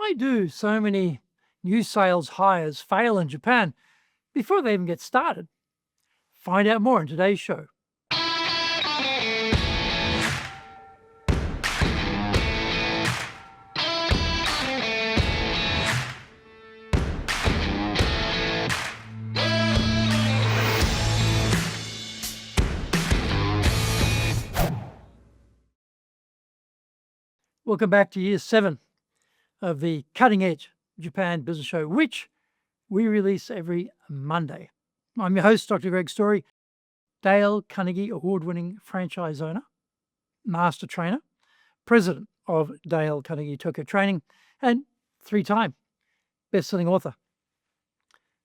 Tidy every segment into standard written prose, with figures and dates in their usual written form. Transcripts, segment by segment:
Why do so many new sales hires fail in Japan before they even get started? Find out more in today's show. Welcome back to year 7 of the Cutting Edge Japan Business Show, which we release every Monday. I'm your host, Dr. Greg Story, Dale Carnegie Award-winning franchise owner, master trainer, president of Dale Carnegie Tokyo Training, and 3-time best-selling author.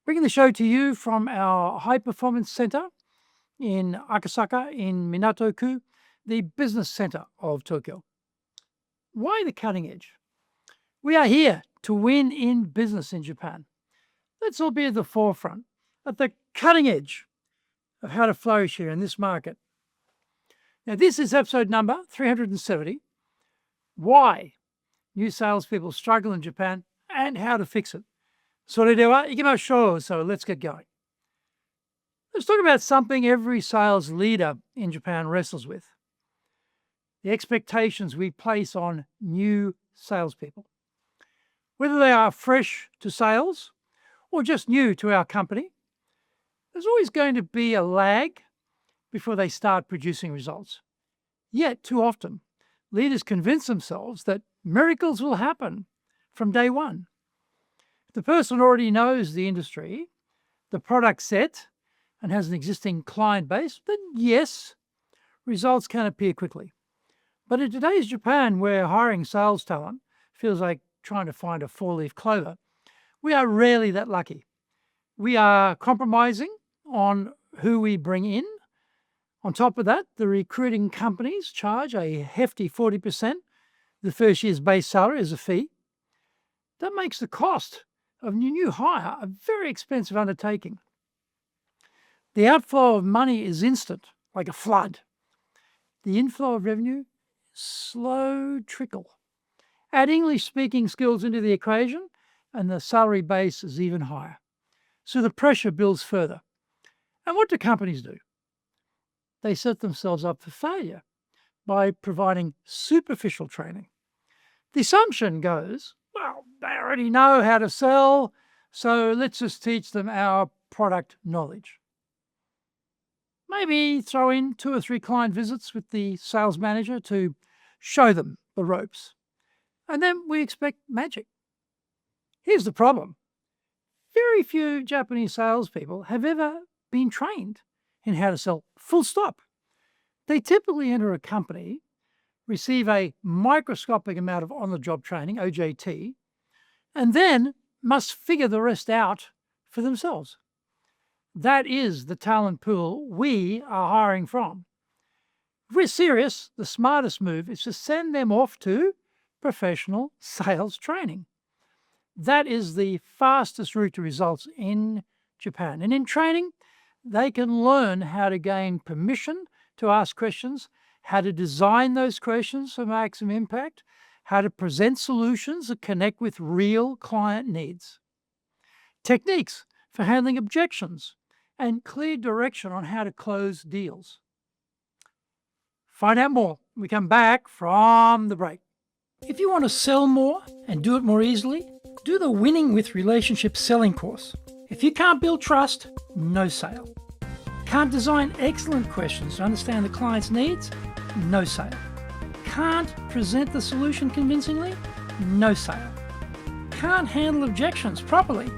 Bringing the show to you from our High Performance Center in Akasaka in Minato-ku, the business center of Tokyo. Why the cutting edge? We are here to win in business in Japan. Let's all be at the forefront, at the cutting edge of how to flourish here in this market. Now, this is episode number 370, Why New Salespeople Struggle in Japan and How to Fix it. それでは行きましょう. So let's get going. Let's talk about something every sales leader in Japan wrestles with. The expectations we place on new salespeople. Whether they are fresh to sales or just new to our company, there's always going to be a lag before they start producing results. Yet, too often, leaders convince themselves that miracles will happen from day one. If the person already knows the industry, the product set, and has an existing client base, then yes, results can appear quickly. But in today's Japan, where hiring sales talent feels like trying to find a 4-leaf clover, we are rarely that lucky. We are compromising on who we bring in. On top of that, the recruiting companies charge a hefty 40% the first year's base salary as a fee. That makes the cost of a new hire a very expensive undertaking. The outflow of money is instant, like a flood. The inflow of revenue, slow trickle. Add English-speaking skills into the equation, and the salary base is even higher. So the pressure builds further. And what do companies do? They set themselves up for failure by providing superficial training. The assumption goes, well, they already know how to sell, so let's just teach them our product knowledge. Maybe throw in 2 or 3 client visits with the sales manager to show them the ropes. And then we expect magic. Here's the problem. Very few Japanese salespeople have ever been trained in how to sell, full stop. They typically enter a company, receive a microscopic amount of on-the-job training, OJT, and then must figure the rest out for themselves. That is the talent pool we are hiring from. If we're serious, the smartest move is to send them off to professional sales training. That is the fastest route to results in Japan. And in training, they can learn how to gain permission to ask questions, how to design those questions for maximum impact, how to present solutions that connect with real client needs, techniques for handling objections, and clear direction on how to close deals. Find out more when we come back from the break. If you want to sell more and do it more easily, do the Winning with Relationships selling course. If you can't build trust, no sale. Can't design excellent questions to understand the client's needs, no sale. Can't present the solution convincingly, no sale. Can't handle objections properly,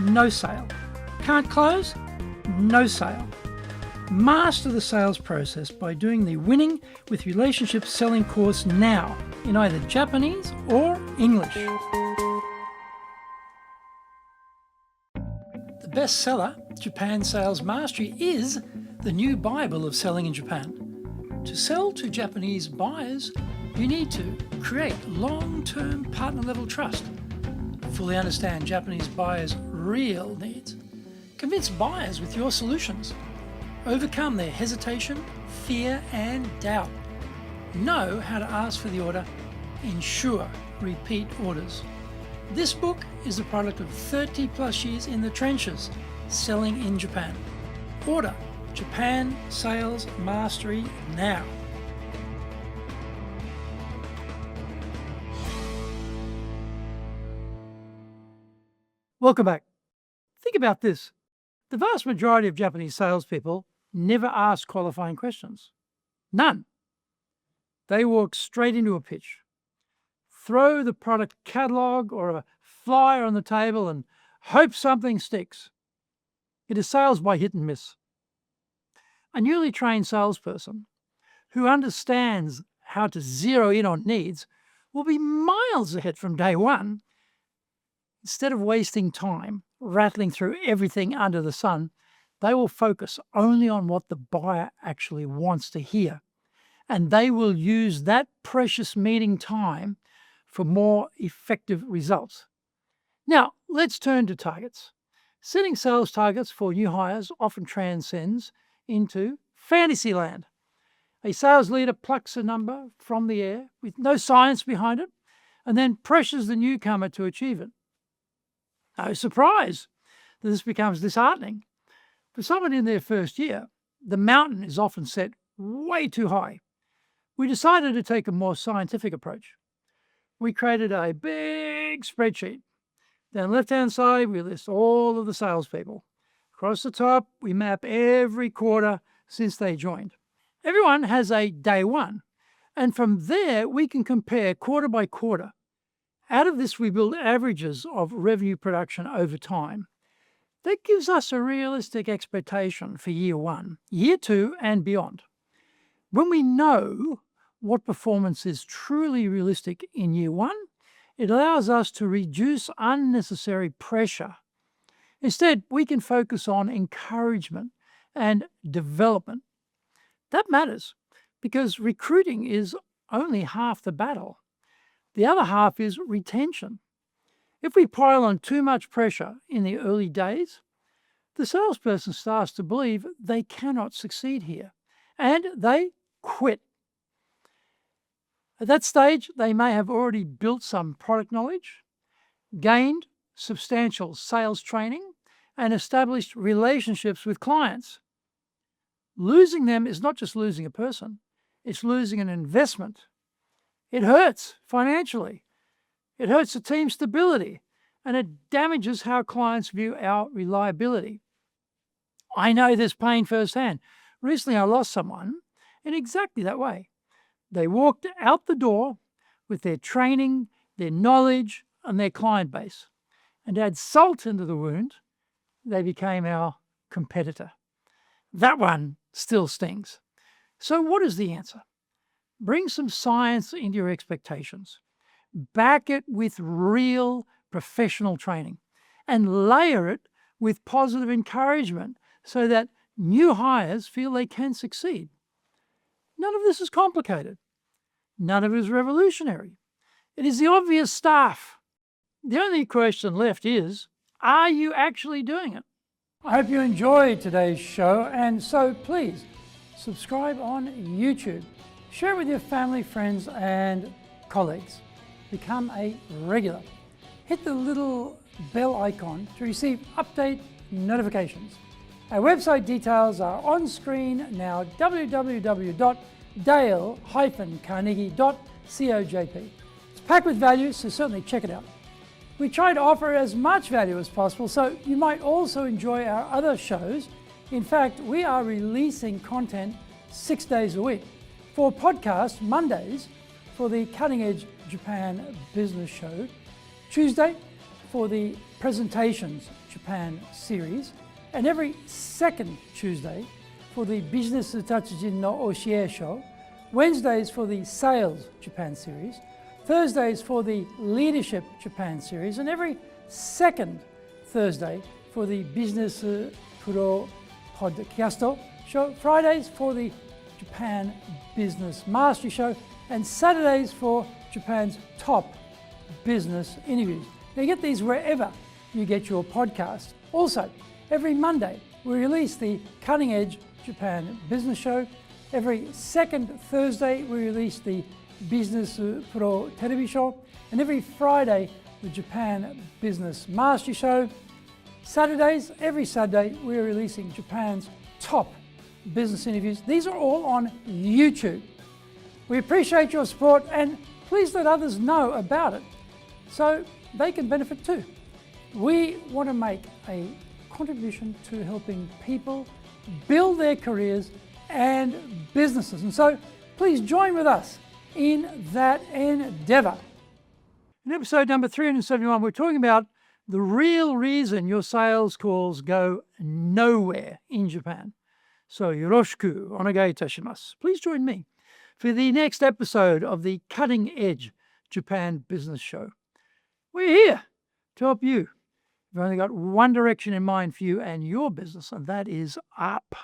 no sale. Can't close, no sale. Master the sales process by doing the Winning with Relationships selling course now in either Japanese or English. The bestseller, Japan Sales Mastery, is the new Bible of selling in Japan. To sell to Japanese buyers, you need to create long-term partner-level trust, fully understand Japanese buyers' real needs, convince buyers with your solutions, overcome their hesitation, fear, and doubt, know how to ask for the order, ensure repeat orders, This book is the product of 30 plus years in the trenches, selling in Japan. Order Japan Sales Mastery now. Welcome back. Think about this. The vast majority of Japanese salespeople never ask qualifying questions. None. They walk straight into a pitch, throw the product catalog or a flyer on the table and hope something sticks. It is sales by hit and miss. A newly trained salesperson who understands how to zero in on needs will be miles ahead from day one. Instead of wasting time rattling through everything under the sun, they will focus only on what the buyer actually wants to hear. And they will use that precious meeting time for more effective results. Now, let's turn to targets. Setting sales targets for new hires often transcends into fantasy land. A sales leader plucks a number from the air with no science behind it and then pressures the newcomer to achieve it. No surprise that this becomes disheartening. For someone in their first year, the mountain is often set way too high. We decided to take a more scientific approach. We created a big spreadsheet. Down the left-hand side, we list all of the salespeople. Across the top, we map every quarter since they joined. Everyone has a day one, and from there, we can compare quarter by quarter. Out of this, we build averages of revenue production over time. That gives us a realistic expectation for year one, year two, and beyond. When we know what performance is truly realistic in year one, it allows us to reduce unnecessary pressure. Instead, we can focus on encouragement and development. That matters because recruiting is only half the battle. The other half is retention. If we pile on too much pressure in the early days, the salesperson starts to believe they cannot succeed here, and they quit. At that stage, they may have already built some product knowledge, gained substantial sales training, and established relationships with clients. Losing them is not just losing a person, it's losing an investment. It hurts financially, it hurts the team's stability, and it damages how clients view our reliability. I know this pain firsthand. Recently, I lost someone in exactly that way. They walked out the door with their training, their knowledge, and their client base. And to add salt into the wound, they became our competitor. That one still stings. So what is the answer? Bring some science into your expectations. Back it with real professional training and layer it with positive encouragement so that new hires feel they can succeed. None of this is complicated. None of it is revolutionary. It is the obvious stuff. The only question left is, are you actually doing it? I hope you enjoyed today's show, and so please subscribe on YouTube. Share it with your family, friends, and colleagues. Become a regular. Hit the little bell icon to receive update notifications. Our website details are on screen now, www.dale-carnegie.cojp. It's packed with value, so certainly check it out. We try to offer as much value as possible, so you might also enjoy our other shows. In fact, we are releasing content 6 days a week. For podcasts, Mondays for the Cutting Edge Japan Business Show, Tuesday for the Presentations Japan series, and every second Tuesday for the Business Tatsujin no Oshie Show, Wednesdays for the Sales Japan series, Thursdays for the Leadership Japan series, and every second Thursday for the Business Pro Podcast Show, Fridays for the Japan Business Mastery Show, and Saturdays for Japan's top business interviews. Now, you get these wherever you get your podcast. Also, every Monday, we release the Cutting Edge Japan Business Show. Every second Thursday, we release the Business Pro Television Show. And every Friday, the Japan Business Mastery Show. Saturdays, every Saturday, we're releasing Japan's top business interviews. These are all on YouTube. We appreciate your support and please let others know about it so they can benefit too. We want to make a contribution to helping people build their careers and businesses. And so please join with us in that endeavor. In episode number 371, we're talking about the real reason your sales calls go nowhere in Japan. So, yoroshiku onegai itashimasu. Please join me for the next episode of the Cutting Edge Japan Business Show. We're here to help you. We've only got one direction in mind for you and your business, and that is up.